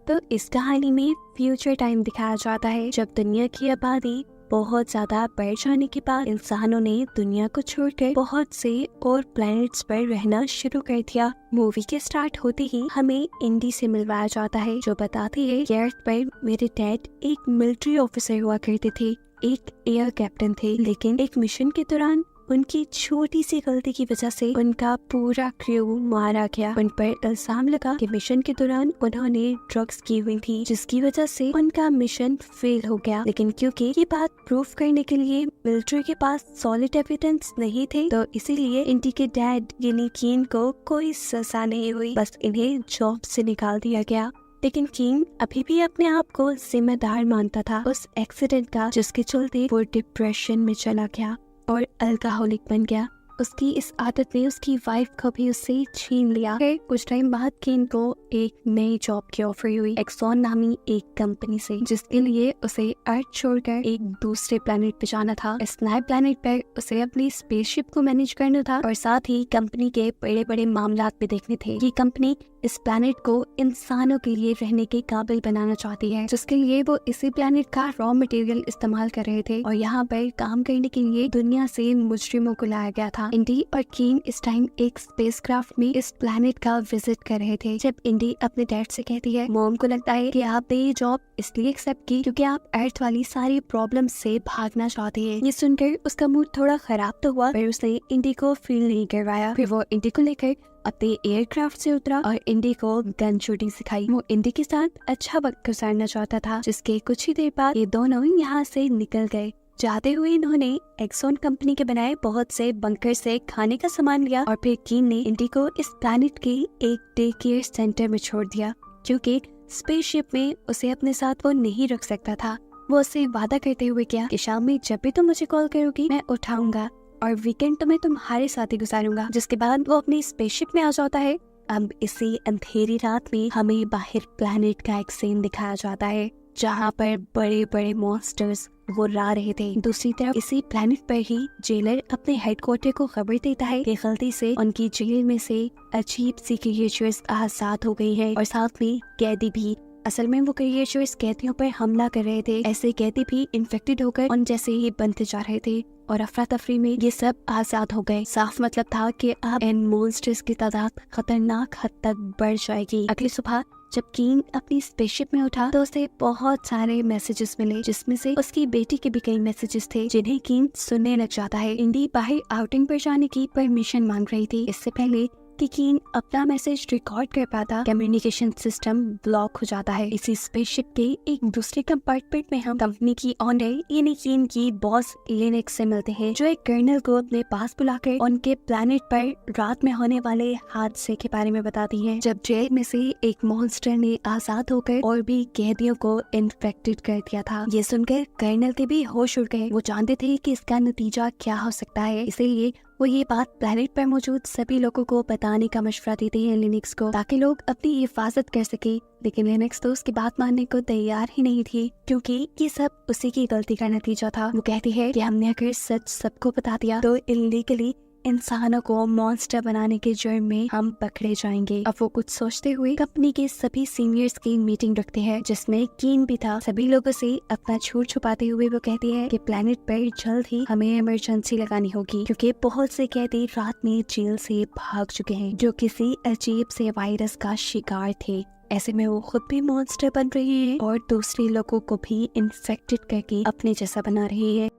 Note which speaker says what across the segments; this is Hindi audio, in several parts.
Speaker 1: तो इस कहानी में फ्यूचर टाइम दिखाया जाता है जब दुनिया की आबादी बहुत ज्यादा बढ़ जाने के बाद इंसानों ने दुनिया को छोड़कर बहुत से और प्लैनेट्स पर रहना शुरू कर दिया। मूवी के स्टार्ट होते ही हमें इंडी से मिलवाया जाता है जो बताती है कि अर्थ पर मेरे डैड एक मिलिट्री ऑफिसर हुआ करते थे, एक एयर कैप्टन थे, लेकिन एक मिशन के दौरान उनकी छोटी सी गलती की वजह से उनका पूरा क्रू मारा गया। उन पर इल्जाम लगा कि मिशन के दौरान उन्होंने ड्रग्स की हुई थी जिसकी वजह से उनका मिशन फेल हो गया। लेकिन क्योंकि ये बात प्रूफ करने के लिए मिलिट्री के पास सॉलिड एविडेंस नहीं थे तो इसीलिए इंडी के डैड यानी कीन को कोई सजा नहीं हुई, बस इन्हें जॉब से निकाल दिया गया। लेकिन किंग अभी भी अपने आप को जिम्मेदार मानता था उस एक्सीडेंट का जिसके चलते वो डिप्रेशन में चला गया और अल्कोहलिक बन गया। उसकी इस आदत ने उसकी वाइफ को भी उससे छीन लिया। फिर कुछ टाइम बाद केन को एक नई जॉब की ऑफर हुई एक्सॉन नामी एक कंपनी से, जिसके लिए उसे अर्थ छोड़कर एक दूसरे प्लेनेट पे जाना था। इस नए प्लेनेट पर उसे अपनी स्पेसशिप को मैनेज करना था और साथ ही कंपनी के बड़े बड़े मामलात भी देखने थे। ये कंपनी इस प्लेनेट को इंसानों के लिए रहने के काबिल बनाना चाहती है, जिसके लिए वो इसी प्लेनेट का रॉ मटेरियल इस्तेमाल कर रहे थे और यहाँ पर काम करने के लिए दुनिया से मुजरिमों को लाया गया था। इंडी और कीन इस टाइम एक स्पेसक्राफ्ट में इस प्लेनेट का विजिट कर रहे थे जब इंडी अपने डैड से कहती है मॉम को लगता है कि आपने ये जॉब इसलिए एक्सेप्ट की क्योंकि आप अर्थ वाली सारी प्रॉब्लम से भागना चाहते हैं। ये सुनकर उसका मूड थोड़ा खराब तो हुआ पर उसने इंडी को फील नहीं करवाया। फिर वो इंडी को लेकर अपने एयरक्राफ्ट से उतरा और इंडी को गन शूटिंग सिखाई। वो इंडी के साथ अच्छा वक्त गुजारना चाहता था, जिसके कुछ ही देर बाद ये दोनों यहाँ से निकल गए। जाते हुए इन्होंने एक्सॉन कंपनी के बनाए बहुत से बंकर से खाने का सामान लिया और फिर कीन ने इंडी को इस प्लैनेट के एक डे केयर सेंटर में छोड़ दिया क्योंकि स्पेसशिप में उसे अपने साथ वो नहीं रख सकता था। वो उससे वादा करते हुए किया कि शाम में जब भी तुम मुझे कॉल करोगी मैं उठाऊंगा और वीकेंड तो मैं तुम्हारे साथ ही गुजारूंगा। जिसके बाद वो अपनी स्पेसशिप में आ जाता है। अब इसी अंधेरी रात में हमें बाहर प्लैनेट का एक सीन दिखाया जाता है जहाँ पर बड़े बड़े मॉन्स्टर्स वो रा रहे थे। दूसरी तरफ इसी प्लैनेट पर ही जेलर अपने हेडक्वार्टर को खबर देता है कि गलती से उनकी जेल में से अजीब सी क्रिएचर्स आजाद हो गई है और साथ में कैदी भी। असल में वो क्रिएचर्स कैदियों पर हमला कर रहे थे। ऐसे कैदी भी इन्फेक्टेड होकर उन जैसे ही बनते जा रहे थे और अफरा तफरी में ये सब आजाद हो गए। साफ मतलब था कि अब इन मॉन्स्टर्स की तादाद खतरनाक हद तक बढ़ जाएगी। अगली सुबह जब कीन अपनी स्पेसशिप में उठा तो उसे बहुत सारे मैसेजेस मिले जिसमें से उसकी बेटी के भी कई मैसेजेस थे जिन्हें कीन सुनने लग जाता है। इंडी बाहर आउटिंग पर जाने की परमिशन मांग रही थी। इससे पहले कि कीन अपना मैसेज रिकॉर्ड कर पाता कम्युनिकेशन सिस्टम ब्लॉक हो जाता है। इसी स्पेसशिप के एक दूसरे कंपार्टमेंट में हम कंपनी की ऑनर यानी कीन की बॉस लिनक्स से मिलते हैं जो एक कर्नल को अपने पास बुलाकर उनके प्लैनेट पर रात में होने वाले हादसे के बारे में बताती है जब जेल में से एक मॉन्स्टर ने आजाद होकर और भी कैदियों को इन्फेक्टेड कर दिया था। ये सुनकर कर्नल के भी होश उड़ गए। वो जानते थे कि इसका नतीजा क्या हो सकता है, इसीलिए वो ये बात प्लैनेट पर मौजूद सभी लोगों को बताने का मशवरा देते हैं लिनक्स को ताकि लोग अपनी हिफाजत कर सके। लेकिन लिनक्स तो उसकी बात मानने को तैयार ही नहीं थी क्योंकि ये सब उसी की गलती का नतीजा था। वो कहती है कि हमने अगर सच सबको बता दिया तो इल्लीगली इंसानों को मॉन्स्टर बनाने के जुर्म में हम पकड़े जाएंगे। अब वो कुछ सोचते हुए कंपनी के सभी सीनियर्स की मीटिंग रखते हैं जिसमें कीन भी था। सभी लोगों से अपना झूठ छुपाते हुए वो कहती है कि प्लैनेट पर जल्द ही हमें इमरजेंसी लगानी होगी क्योंकि बहुत से कैदी रात में जेल से भाग चुके हैं जो किसी अजीब से वायरस का शिकार थे। ऐसे में वो खुद भी मॉन्स्टर बन रही है और दूसरे लोगों को भी इन्फेक्टेड करके अपने जैसा बना रही है।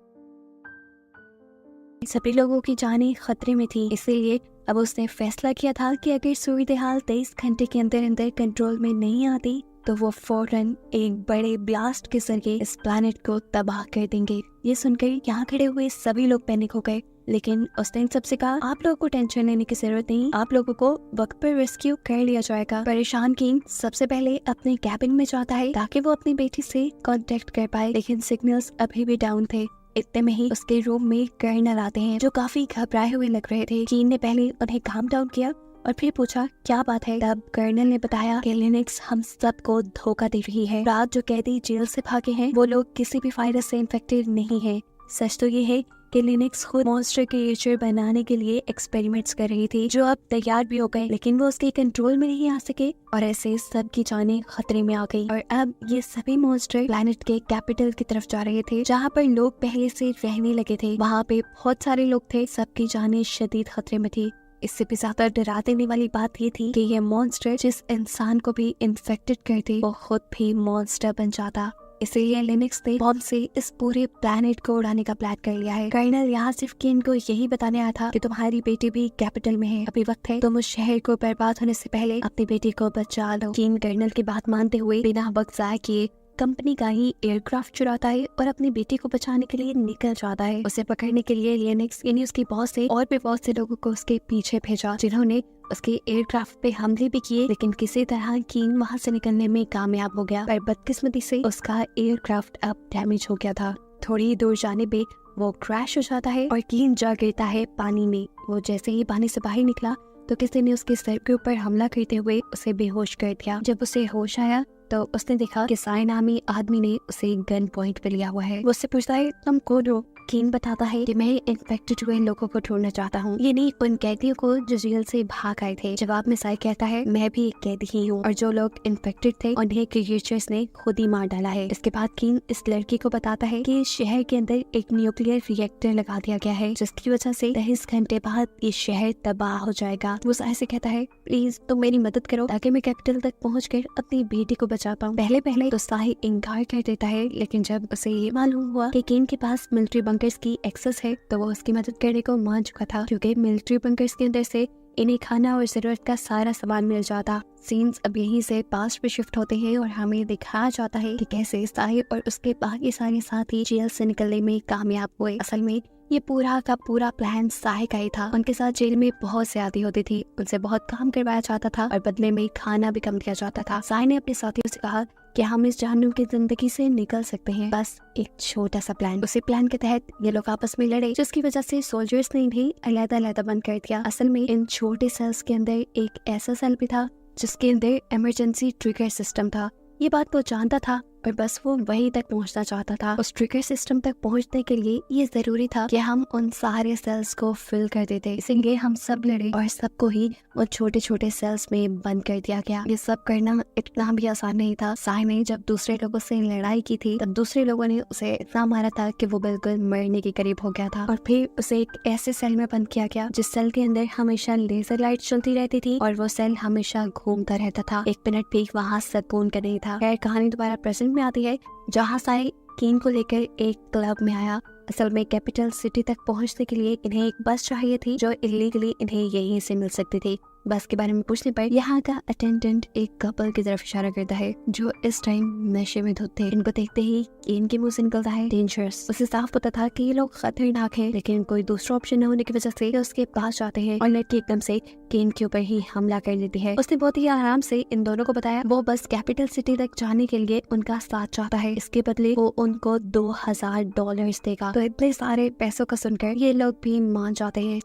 Speaker 1: सभी लोगों की जानें खतरे में थी, इसीलिए अब उसने फैसला किया था कि अगर सूरत हाल 23 घंटे के अंदर अंदर कंट्रोल में नहीं आती तो वो फौरन एक बड़े ब्लास्ट के जरिए इस प्लैनेट को तबाह कर देंगे। ये सुनकर यहाँ खड़े हुए सभी लोग पैनिक हो गए, लेकिन उसने इन सबसे कहा आप लोगों को टेंशन लेने की जरूरत नहीं, आप लोगों को वक्त पर रेस्क्यू कर लिया जाएगा। परेशान किंग सबसे पहले अपने कैबिन में जाता है ताकि वो अपनी बेटी से कांटेक्ट कर पाए, लेकिन सिग्नल्स अभी भी डाउन थे। इतने में ही उसके रूम में कर्नल आते हैं जो काफी घबराए हुए लग रहे थे। कीन ने पहले उन्हें काम डाउन किया और फिर पूछा क्या बात है। तब कर्नल ने बताया कि लिनक्स हम सबको धोखा दे रही है। रात जो कैदी जेल से भागे हैं वो लोग किसी भी वायरस से इन्फेक्टेड नहीं है। सच तो ये है कि लिनक्स खुद मॉन्स्टर क्रिएचर बनाने के लिए एक्सपेरिमेंट्स कर रही थी, जो अब तैयार भी हो गए, लेकिन वो उसके कंट्रोल में नहीं आ सके और ऐसे सबकी जानें खतरे में आ गई। और अब ये सभी मॉन्स्टर प्लैनेट के कैपिटल की तरफ जा रहे थे, जहाँ पर लोग पहले से रहने लगे थे। वहाँ पे बहुत सारे लोग थे, सबकी जानें शदीद खतरे में थी। इससे भी ज्यादा डरा देने वाली बात ये थी कि ये मॉन्स्टर जिस इंसान को भी इन्फेक्टेड करते वो खुद भी मॉन्स्टर बन जाता। इसीलिए लिनक्स ने बॉम्ब से इस पूरे प्लैनेट को उड़ाने का प्लान कर लिया है। कर्नल यहाँ सिर्फ किन को यही बताने आया था कि तुम्हारी बेटी भी कैपिटल में है, अभी वक्त है तुम उस शहर को बर्बाद होने से पहले अपनी बेटी को बचा लो। किन कर्नल की बात मानते हुए बिना वक्त जाया किए कंपनी का ही एयरक्राफ्ट चुराता है और अपनी बेटी को बचाने के लिए निकल जाता है। उसे पकड़ने के लिए लिनक्स यानी उसकी बॉस से और भी बहुत से लोगों को उसके पीछे भेजा, जिन्होंने उसके एयरक्राफ्ट पे हमले भी किए, लेकिन किसी तरह कीन वहाँ से निकलने में कामयाब हो गया। पर बदकिस्मती से उसका एयरक्राफ्ट अब डैमेज हो गया था। थोड़ी ही दूर जाने पे वो क्रैश हो जाता है और कीन जा गिरता है पानी में। वो जैसे ही पानी से बाहर निकला तो किसी ने उसके सर के ऊपर हमला करते हुए उसे बेहोश कर दिया। जब उसे होश आया तो उसने देखा कि साई नामी आदमी ने उसे गन पॉइंट पे लिया हुआ है। वो उससे पूछता है तुम कौन हो? कीन बताता है कि मैं इन्फेक्टेड हुए लोगों को ढूंढना चाहता हूँ, ये नहीं उन कैदियों को जो जेल से भाग आए थे। जवाब में साई कहता है मैं भी एक कैदी ही हूँ और जो लोग इन्फेक्टेड थे उन्हें क्रिएचर्स ने खुद ही मार डाला है। इसके बाद कीन इस लड़की को बताता है कि शहर के अंदर एक न्यूक्लियर रिएक्टर लगा दिया गया है, जिसकी वजह से 23 घंटे बाद ये शहर तबाह हो जाएगा। वो साई से कहता है प्लीज तुम मेरी मदद करो ताकि मैं कैपिटल तक पहुँच कर अपनी बेटी को बचा पाऊँ। पहले तो साई इनकार कर देता है, लेकिन जब उसे ये मालूम हुआ कि कीन के पास मिलिट्री बंकर्स की एक्सेस है तो वो उसकी मदद करने को मान चुका था, क्योंकि मिलिट्री बंकर्स के अंदर से इन्हें खाना और जरूरत का सारा सामान मिल जाता। सीन्स अब यहीं से पास्ट पे शिफ्ट होते हैं और हमें दिखाया जाता है कि कैसे साई और उसके बाकी सारे साथी जेल से निकलने में कामयाब हुए। असल में ये पूरा का पूरा प्लान साई का ही था। उनके साथ जेल में बहुत ज्यादा होती थी, उनसे बहुत काम करवाया जाता था और बदले में खाना भी कम दिया जाता था। साई ने अपने साथियों से कहा कि हम इस जहन्नुम की जिंदगी से निकल सकते हैं, बस एक छोटा सा प्लान। उसी प्लान के तहत ये लोग आपस में लड़े, जिसकी वजह से सोल्जर्स ने इन्हें अलग-अलग बंद कर दिया। असल में इन छोटे सेल्स के अंदर एक ऐसा सेल भी था जिसके अंदर इमरजेंसी ट्रिगर सिस्टम था। ये बात वो जानता था और बस वो वहीं तक पहुंचना चाहता था। उस ट्रिगर सिस्टम तक पहुंचने के लिए ये जरूरी था कि हम उन सारे सेल्स को फिल कर देते। इसीलिए हम सब लड़े और सबको ही वो छोटे छोटे सेल्स में बंद कर दिया गया। ये सब करना इतना भी आसान नहीं था। साई ने जब दूसरे लोगों से लड़ाई की थी तब दूसरे लोगों ने उसे इतना मारा था कि वो बिल्कुल मरने के करीब हो गया था और फिर उसे एक ऐसे सेल में बंद किया गया जिस सेल के अंदर हमेशा लेजर लाइट चलती रहती थी और वो सेल हमेशा घूमता रहता था। एक मिनट भी वहाँ सुकून का नहीं था। खैर कहानी दोबारा प्रेजेंट में आती है, जहाँ साई कीन को लेकर एक क्लब में आया। असल में कैपिटल सिटी तक पहुंचने के लिए इन्हें एक बस चाहिए थी जो इलीगली इन्हें यहीं से मिल सकती थी। बस के बारे में पूछने पर यहाँ का अटेंडेंट एक कपल की तरफ इशारा करता है जो इस टाइम नशे में धुत थे। इनको देखते ही इनके मुंह से निकलता है डेंजरस। उसे साफ पता था कि ये लोग खतरनाक हैं, लेकिन कोई दूसरा ऑप्शन न होने की वजह से उसके पास जाते हैं और लड़की एकदम से केन के ऊपर ही हमला कर देती है। उसने बहुत ही आराम से इन दोनों को बताया वो बस कैपिटल सिटी तक जाने के लिए उनका साथ चाहता है, इसके बदले वो उनको $2000 देगा। तो इतने सारे पैसों का सुनकर ये लोग भी मान जाते हैं।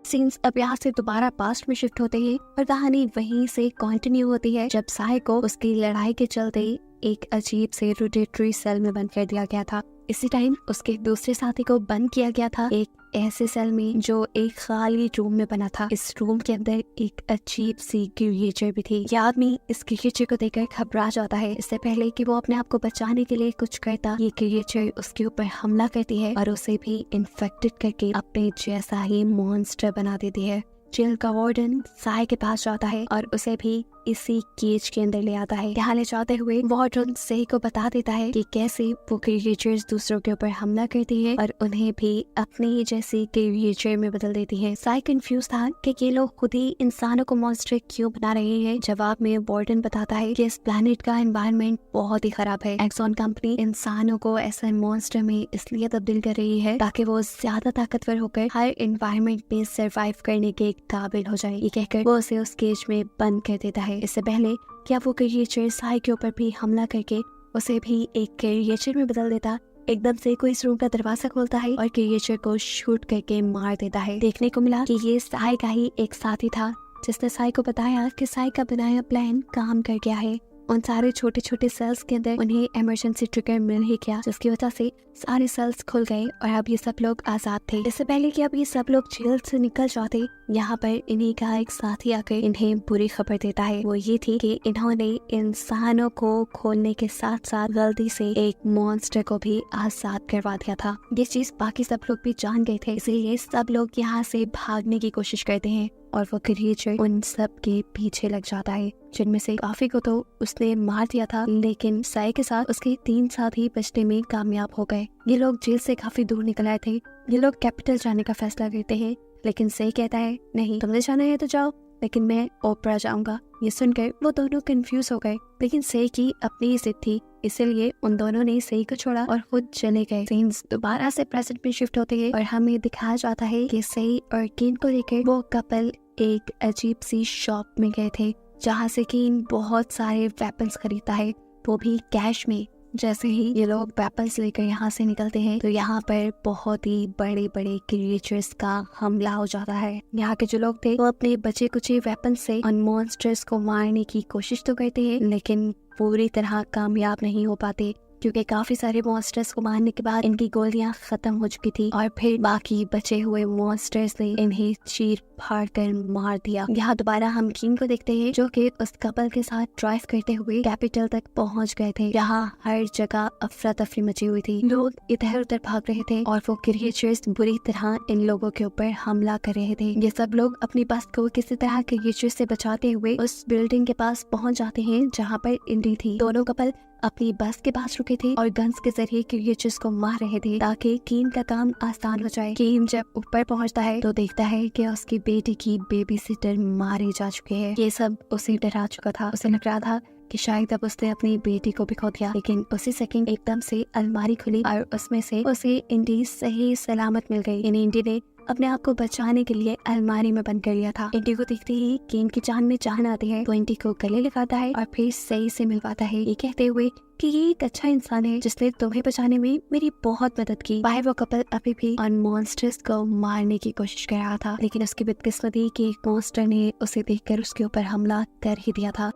Speaker 1: सीन्स अब यहाँ से दोबारा पास्ट में शिफ्ट होते हैं और कहानी वहीं से कंटिन्यू होती है जब साई को उसकी लड़ाई के चलते एक अजीब से रोटेटरी सेल में बंद कर दिया गया था। इसी टाइम उसके दूसरे साथी को बंद किया गया था एक ऐसे सेल में जो एक खाली रूम में बना था। इस रूम के अंदर एक अजीब सी क्रिएचर भी थी। ये आदमी इस क्रिएचर को देखकर घबरा जाता है। इससे पहले कि वो अपने आप को बचाने के लिए कुछ करता, ये क्रिएचर उसके ऊपर हमला करती है और उसे भी इन्फेक्टेड करके अपने जैसा ही मॉन्स्टर बना देती है। जेल का वार्डन साई के पास जाता है और उसे भी इसी केज के अंदर ले आता है। यहाँ ले जाते हुए वार्डन साई को बता देता है कि कैसे वो क्रिएचर्स दूसरों के ऊपर हमला करती है और उन्हें भी अपने ही जैसी क्रिएचर में बदल देती है। साई कंफ्यूज था कि ये लोग खुद ही इंसानों को मॉन्स्टर क्यों बना रहे हैं। जवाब में वार्डन बताता है कि इस प्लेनेट का एनवायरनमेंट बहुत ही खराब है। एक्सॉन कंपनी इंसानों को ऐसा मॉन्स्टर में इसलिए तब्दील कर रही है ताकि वो ज्यादा ताकतवर होकर हर एनवायरनमेंट में सर्वाइव करने के काबिल हो जाए। ये कहकर वो उसे उस केज में बंद कर देता है। इससे पहले क्या वो क्रिएचर साई के ऊपर भी हमला करके उसे भी एक क्रिएचर में बदल देता, एकदम से कोई इस रूम का दरवाजा खोलता है और क्रिएचर को शूट करके मार देता है। देखने को मिला कि ये साई का ही एक साथी था जिसने साई को बताया कि साई का बनाया प्लान काम कर गया है। उन सारे छोटे छोटे सेल्स के अंदर उन्हें इमरजेंसी ट्रिगर मिल ही गया, जिसकी वजह से सारे सेल्स खुल गए और अब ये सब लोग आजाद थे। इससे पहले कि अब ये सब लोग जेल से निकल जाते, यहाँ पर इन्हीं का एक साथी आकर इन्हें बुरी खबर देता है। वो ये थी कि इन्होंने इंसानों को खोलने के साथ साथ गलती से एक मॉन्स्टर को भी आजाद करवा दिया था। ये चीज बाकी सब लोग भी जान गए थे, इसलिए सब लोग यहाँ से भागने की कोशिश करते हैं और वो क्रिएचर उन सब के पीछे लग जाता है, जिनमें से काफी को तो उसने मार दिया था, लेकिन साई के साथ उसके 3 साथी बचने में कामयाब हो गए। ये लोग जेल से काफी दूर निकल आए थे। ये लोग कैपिटल जाने का फैसला करते हैं, लेकिन सही कहता है नहीं, तुमने जाना है तो जाओ, लेकिन मैं ओपरा जाऊंगा। ये सुनकर वो दोनों कंफ्यूज हो गए, लेकिन सही की अपनी ही जिद थी, इसलिए उन दोनों ने सही को छोड़ा और खुद चले गए। सीन्स दोबारा से प्रेजेंट में शिफ्ट होते हैं और हमें दिखाया जाता है कि सही और कीन को लेकर वो कपल एक अजीब सी शॉप में गए थे, जहाँ से कीन बहुत सारे वेपन्स खरीदता है, वो भी कैश में। जैसे ही ये लोग वेपन्स लेकर यहाँ से निकलते हैं तो यहाँ पर बहुत ही बड़े बड़े क्रिएचर्स का हमला हो जाता है। यहाँ के जो लोग थे वो अपने बचे कुचे वेपन्स से उन मॉन्स्टर्स को मारने की कोशिश तो करते हैं, लेकिन पूरी तरह कामयाब नहीं हो पाते, क्योंकि काफी सारे मॉन्स्टर्स को मारने के बाद इनकी गोलियां खत्म हो चुकी थी और फिर बाकी बचे हुए मॉन्स्टर्स ने इन्हें चीर फाड़ कर मार दिया। यहाँ दोबारा हम कीन को देखते हैं, जो कि उस कपल के साथ ड्राइव करते हुए कैपिटल तक पहुँच गए थे। यहाँ हर जगह अफरा तफरी मची हुई थी, लोग इधर उधर भाग रहे थे और वो क्रिएचर्स बुरी तरह इन लोगों के ऊपर हमला कर रहे थे। ये सब लोग अपनी बस को किसी तरह क्रिएचर्स से बचाते हुए उस बिल्डिंग के पास पहुँच जाते हैं जहाँ पर इंडी थी। दोनों कपल अपनी बस के पास रुके थे और गन्स के जरिए क्रिएचर्स को मार रहे थे ताकि कीन का काम आसान हो जाए। कीन जब ऊपर पहुंचता है तो देखता है कि उसकी बेटी की बेबी सिटर मारे जा चुके हैं। ये सब उसे डरा चुका था। उसे लग रहा था कि शायद अब उसने अपनी बेटी को भी खो दिया, लेकिन उसी सेकंड एकदम से अलमारी खुली और उसमें से उसे इंडी सही सलामत मिल गई। इंडी ने अपने आप को बचाने के लिए अलमारी में बंद कर लिया था। इंडी को देखते ही कीन की जान में जान आती है तो इंडी को गले लगाता है और फिर सही से मिलवाता है, ये कहते हुए कि ये एक अच्छा इंसान है जिसने तुम्हें बचाने में मेरी बहुत मदद की। बाहर वो कपल अभी भी उन मॉन्स्टर्स को मारने की कोशिश कर रहा था, लेकिन उसकी बदकिस्मती कि एक मॉन्स्टर ने उसे देखकर उसके ऊपर हमला कर ही दिया था।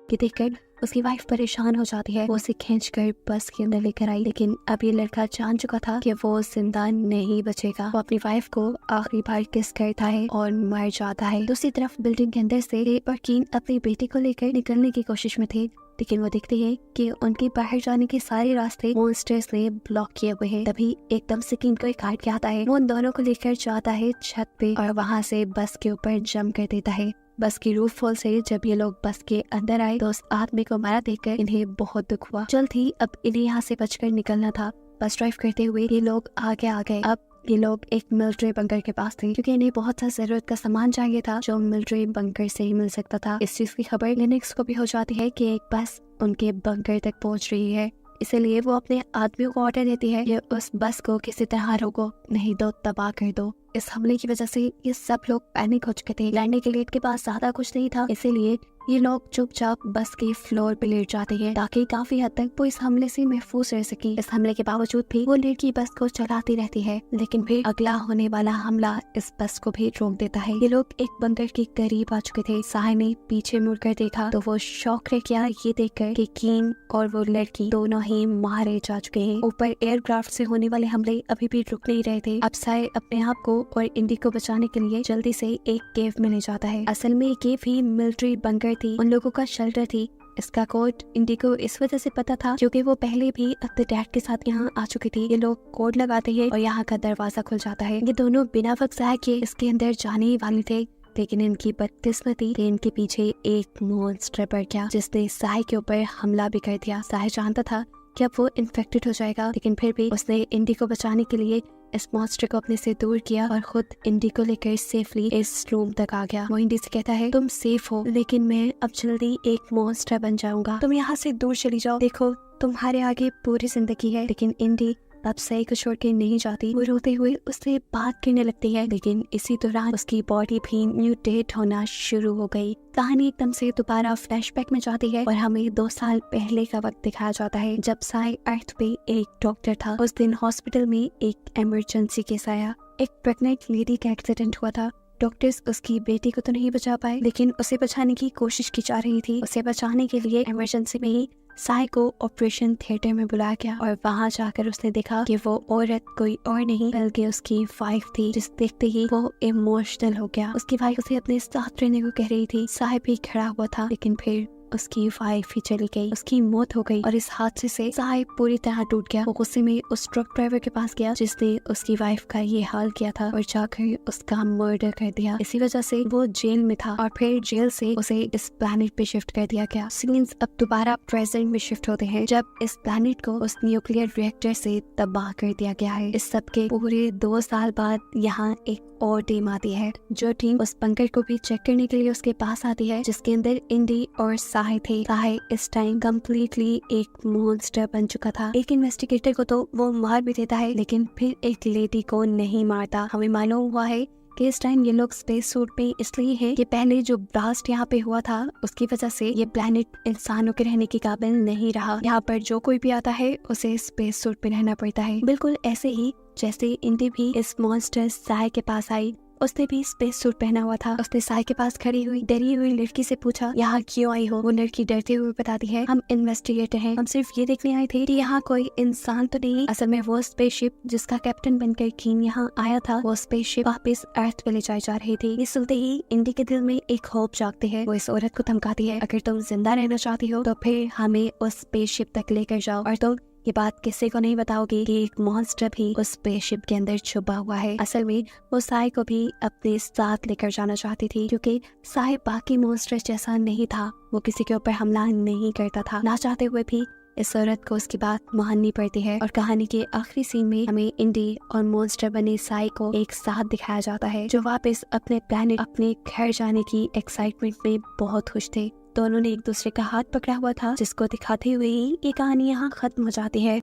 Speaker 1: ये देखकर उसकी वाइफ परेशान हो जाती है। वो उसे खींचकर बस के अंदर लेकर आई, लेकिन अब ये लड़का जान चुका था कि वो जिंदा नहीं बचेगा। वो अपनी वाइफ को आखिरी बार किस करता है और मर जाता है। दूसरी तरफ बिल्डिंग के अंदर से कीन अपनी बेटी को लेकर निकलने की कोशिश में थे, लेकिन वो देखते हैं कि उनके बाहर जाने के सारे रास्ते मॉन्स्टर्स ने ब्लॉक किए हुए हैं। तभी एकदम से कीन को एक आइडिया आता है। वो उन दोनों को लेकर जाता है छत पे और वहाँ से बस के ऊपर जंप कर देता है। बस की रूफ फॉल से जब ये लोग बस के अंदर आए तो उस आदमी को मारा देखकर इन्हें बहुत दुख हुआ। जल्द ही अब इन्हें यहाँ से बचकर निकलना था। बस ड्राइव करते हुए ये लोग आगे आ गए। अब ये लोग एक मिलिट्री बंकर के पास थे, क्योंकि इन्हें बहुत सा जरूरत का सामान चाहिए था जो मिलिट्री बंकर से ही मिल सकता था। इस चीज की खबर लिनक्स को भी हो जाती है कि एक बस उनके बंकर तक पहुंच रही है, इसलिए वो अपने आदमियों को ऑर्डर देती है कि उस बस को किसी तरह रोको, नहीं तो तबाह कर दो। इस हमले की वजह से ये सब लोग पैनिक हो चुके थे। लड़ने के लिए इनके पास ज्यादा कुछ नहीं था, इसीलिए ये लोग चुपचाप बस के फ्लोर पे लेट जाते हैं ताकि काफी हद तक वो इस हमले से महफूज रह सके। इस हमले के बावजूद भी वो लड़की बस को चलाती रहती है, लेकिन फिर अगला होने वाला हमला इस बस को भी रोक देता है। ये लोग एक बंकर के करीब आ चुके थे। साय ने पीछे मुड़कर देखा तो वो शॉक रह गया ये देखकर कि कीन और वो लड़की दोनों ही मारे जा चुके हैं। ऊपर एयरक्राफ्ट से होने वाले हमले अभी भी रुक नहीं रहे थे। अब साय अपने आप को और इंडी को बचाने के लिए जल्दी से एक केव में ले जाता है। असल में ये केव ही मिलिट्री बंकर थी, उन लोगों का शेल्टर थी। इसका कोड इंडी को इस वजह से पता था क्योंकि वो पहले भी अपने डैड के साथ यहाँ आ चुकी थी। ये लोग कोड लगाते हैं और यहाँ का दरवाजा खुल जाता है। ये दोनों बिना वक्त ज़ाया किए इसके अंदर जाने ही वाले थे, लेकिन इनकी बदकिस्मती कि इनके पीछे एक मॉन्स्टर पड़ गया जिसने साय के ऊपर हमला भी कर दिया। साय जानता था कि अब वो इन्फेक्टेड हो जाएगा, लेकिन फिर भी उसने इंडी को बचाने के लिए इस मॉन्स्टर को अपने से दूर किया और खुद इंडी को लेकर सेफली इस रूम तक आ गया। वो इंडी से कहता है तुम सेफ हो, लेकिन मैं अब जल्दी एक मॉन्स्टर बन जाऊंगा, तुम यहाँ से दूर चली जाओ, देखो तुम्हारे आगे पूरी जिंदगी है। लेकिन इंडी अब सही को छोड़ के नहीं जाती। वो रोते हुए उससे बात करने लगती है, लेकिन इसी दौरान उसकी बॉडी भी म्यूटेट होना शुरू हो गई। कहानी एकदम से दोबारा फ्लैशबैक में जाती है और हमें 2 साल पहले का वक्त दिखाया जाता है जब साय अर्थ पे एक डॉक्टर था। उस दिन हॉस्पिटल में एक इमरजेंसी केस आया। एक प्रेग्नेंट लेडी का एक्सीडेंट हुआ था। डॉक्टर्स उसकी बेटी को तो नहीं बचा पाए, लेकिन उसे बचाने की कोशिश की जा रही थी। उसे बचाने के लिए इमरजेंसी में ही साई को ऑपरेशन थिएटर में बुलाया गया और वहां जाकर उसने देखा कि वो औरत कोई और नहीं बल्कि उसकी वाइफ थी, जिस देखते ही वो इमोशनल हो गया। उसकी वाइफ उसे अपने साथ रहने को कह रही थी। साई भी खड़ा हुआ था, लेकिन फिर उसकी वाइफ ही चली गई, उसकी मौत हो गई। और इस हादसे से साहिब पूरी तरह टूट गया। वो गुस्से में उस ट्रक ड्राइवर के पास गया जिसने उसकी वाइफ का ये हाल किया था और जाकर उसका मर्डर कर दिया। इसी वजह से वो जेल में था और फिर जेल से उसे इस प्लेनेट पे शिफ्ट कर दिया गया। सीन्स अब दोबारा प्रेजेंट में शिफ्ट होते हैं, जब इस प्लेनेट को उस न्यूक्लियर रिएक्टर से तबाह कर दिया गया है। इस सब के पूरे 2 साल बाद यहाँ एक और टीम आती है, जो टीम उस बंकर को भी चेक करने के लिए उसके पास आती है, जिसके अंदर इंडी और साहिब थे। साहिब इस टाइम कम्प्लीटली एक मॉन्स्टर बन चुका था। एक इन्वेस्टिगेटर को तो वो मार भी देता है, लेकिन फिर एक लेडी को नहीं मारता। हमें मालूम हुआ है कि इस टाइम ये लोग स्पेस सूट पे इसलिए है कि पहले जो ब्लास्ट यहाँ पे हुआ था उसकी वजह से ये प्लेनेट इंसानों के रहने के काबिल नहीं रहा। यहाँ पर जो कोई भी आता है उसे स्पेस सूट पे रहना पड़ता है। बिल्कुल ऐसे ही जैसे इंडी भी इस मॉन्स्टर साई के पास आई, उसने भी स्पेस सूट पहना हुआ था। उसने साई के पास खड़ी हुई डरी हुई लड़की से पूछा, यहाँ क्यों आई हो? वो लड़की डरते हुए बताती है, हम इन्वेस्टिगेटर हैं, हम सिर्फ ये देखने आए थे कि यहाँ कोई इंसान तो नहीं। असल में वो स्पेसशिप जिसका कैप्टन बनकर किंग यहाँ आया था, वो स्पेसशिप वापस अर्थ पे ले जाई जा रही थी। ये सुनते ही इंडी के दिल में एक होप जागती है। वो इस औरत को धमकाती है, अगर तुम जिंदा रहना चाहती हो तो फिर हमें उस स्पेसशिप तक लेकर जाओ और तुम ये बात किसी को नहीं बताओगी कि एक मॉन्स्टर भी उस स्पेसशिप के अंदर छुपा हुआ है। असल में वो साई को भी अपने साथ लेकर जाना चाहती थी, क्योंकि साई बाकी मॉन्स्टर जैसा नहीं था। वो किसी के ऊपर हमला नहीं करता था। ना चाहते हुए भी इस औरत को उसकी बात माननी पड़ती है। और कहानी के आखिरी सीन में हमें इंडी और मॉन्स्टर बने साई को एक साथ दिखाया जाता है, जो वापस अपने प्लेनेट, अपने घर जाने की एक्साइटमेंट में बहुत खुश थे। दोनों ने एक दूसरे का हाथ पकड़ा हुआ था, जिसको दिखाते हुए ही ये कहानी यहाँ खत्म हो जाती है।